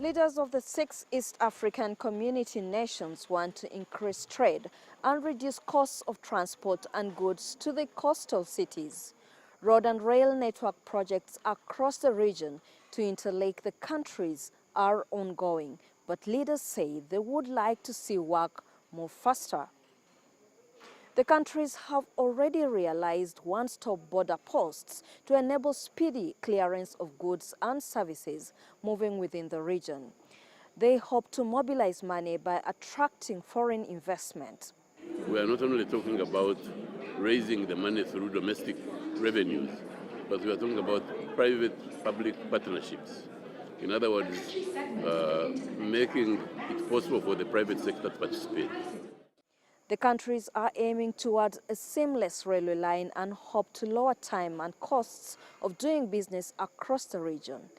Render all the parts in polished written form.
Leaders of the 6 East African community nations want to increase trade and reduce costs of transport and goods to the coastal cities. Road and rail network projects across the region to interlink the countries are ongoing, but leaders say they would like to see work move faster. The countries have already realized one-stop border posts to enable speedy clearance of goods and services moving within the region. They hope to mobilize money by attracting foreign investment. We are not only talking about raising the money through domestic revenues, but we are talking about private-public partnerships. In other words, making it possible for the private sector to participate. The countries are aiming towards a seamless railway line and hope to lower time and costs of doing business across the region.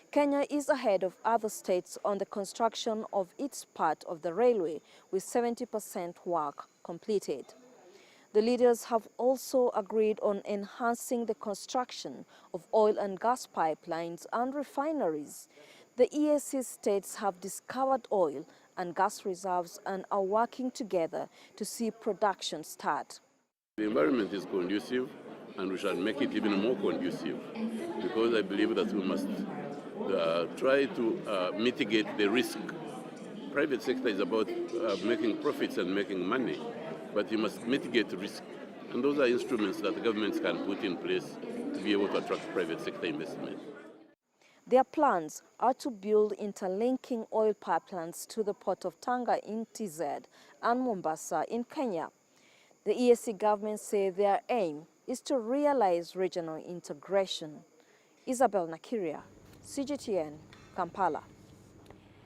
Kenya is ahead of other states on the construction of its part of the railway, with 70% work completed. The leaders have also agreed on enhancing the construction of oil and gas pipelines and refineries. The EAC states have discovered oil and gas reserves and are working together to see production start. The environment is conducive, and we shall make it even more conducive, because I believe that we must try to mitigate the risk. Private sector is about making profits and making money, but you must mitigate risk. And those are instruments that governments can put in place to be able to attract private sector investment. Their plans are to build interlinking oil pipelines to the port of Tanga in TZ and Mombasa in Kenya. The EAC government say their aim is to realize regional integration. Isabel Nakiria, CGTN, Kampala.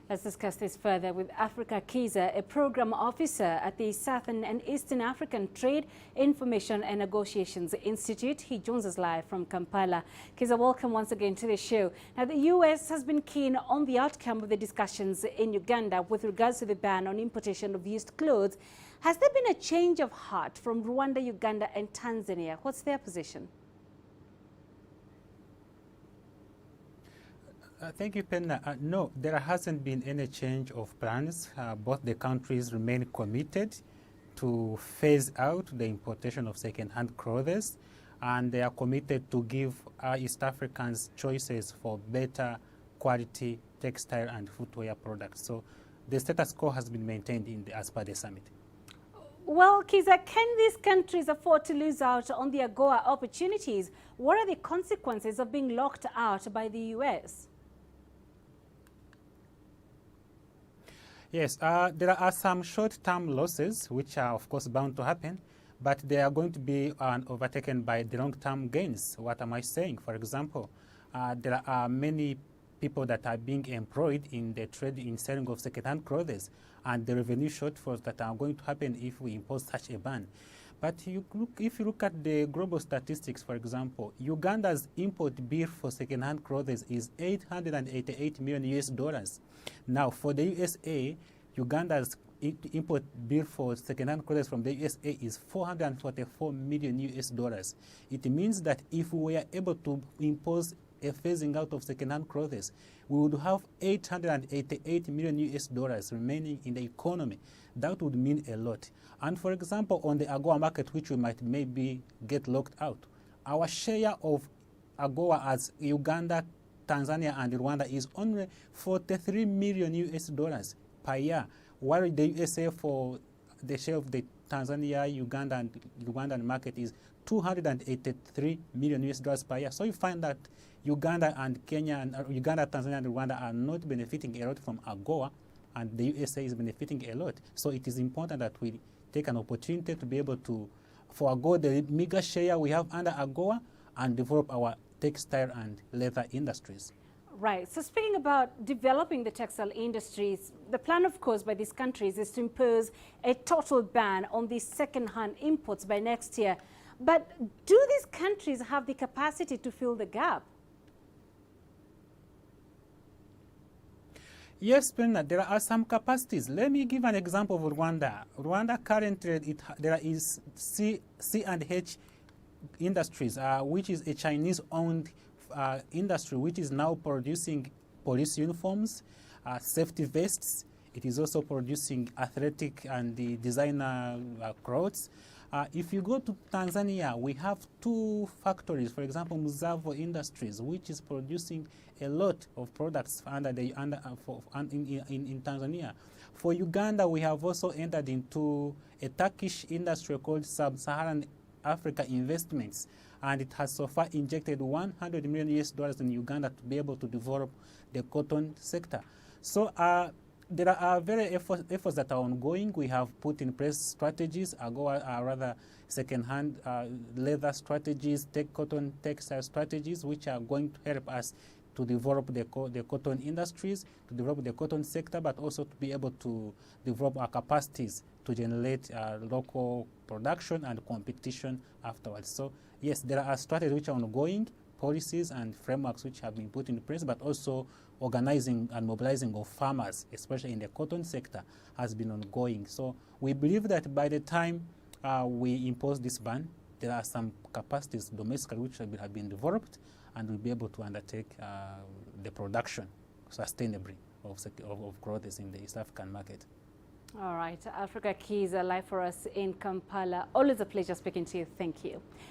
Let's discuss this further with Africa Kiiza, a program officer at the Southern and Eastern African Trade, Information and Negotiations Institute. He joins us live from Kampala. Kiiza, welcome once again to the show. Now, the U.S. has been keen on the outcome of the discussions in Uganda with regards to the ban on importation of used clothes. Has there been a change of heart from Rwanda, Uganda and Tanzania? What's their position? Thank you, Penna. No, there hasn't been any change of plans. Both the countries remain committed to phase out the importation of second-hand clothes, and they are committed to give East Africans choices for better quality textile and footwear products. So the status quo has been maintained as per the summit. Well, Kiiza, can these countries afford to lose out on the AGOA opportunities? What are the consequences of being locked out by the U.S.? Yes, there are some short-term losses, which are, of course, bound to happen, but they are going to be overtaken by the long-term gains. What am I saying? For example, there are many people that are being employed in the trade in selling of second-hand clothes, and the revenue shortfalls that are going to happen if we impose such a ban. But if you look at the global statistics, for example, Uganda's import bill for second-hand clothes is $888 million US. Now, for the USA, Uganda's import bill for second-hand clothes from the USA is $444 million US. It means that if we were able to impose a phasing out of second-hand clothes, we would have $888 million US remaining in the economy. That would mean a lot. And for example, on the AGOA market, which we might maybe get locked out, our share of AGOA as Uganda, Tanzania, and Rwanda is only $43 million US per year, while the USA for the share of the Tanzania, Uganda, and Rwandan market is $283 million US per year. So you find that Uganda and Kenya, and Uganda, Tanzania, and Rwanda are not benefiting a lot from AGOA, and the USA is benefiting a lot. So it is important that we take an opportunity to be able to forego the meager share we have under AGOA and develop our textile and leather industries. Right. So speaking about developing the textile industries, the plan, of course, by these countries is to impose a total ban on these second-hand imports by next year. But do these countries have the capacity to fill the gap? Yes, Penna, there are some capacities. Let me give an example of Rwanda. Rwanda currently, there is C&H Industries, which is a Chinese-owned industry, which is now producing police uniforms, safety vests. It is also producing athletic and the designer clothes. If you go to Tanzania, we have 2 factories, for example, Muzavo Industries, which is producing a lot of products in Tanzania. For Uganda, we have also entered into a Turkish industry called Sub-Saharan Africa Investments, and it has so far injected $100 million in Uganda to be able to develop the cotton sector. So there are various efforts that are ongoing. We have put in place strategies, AGOA, rather second-hand leather strategies, cotton textile strategies, which are going to help us to develop the cotton industries, to develop the cotton sector, but also to be able to develop our capacities to generate local production and competition afterwards. So yes, there are strategies which are ongoing, policies and frameworks which have been put in place, but also organizing and mobilizing of farmers, especially in the cotton sector, has been ongoing. So we believe that by the time we impose this ban, there are some capacities domestically which have been developed, and we'll be able to undertake the production sustainably of clothes in the East African market. All right, Africa Kiiza live for us in Kampala. Always a pleasure speaking to you. Thank you.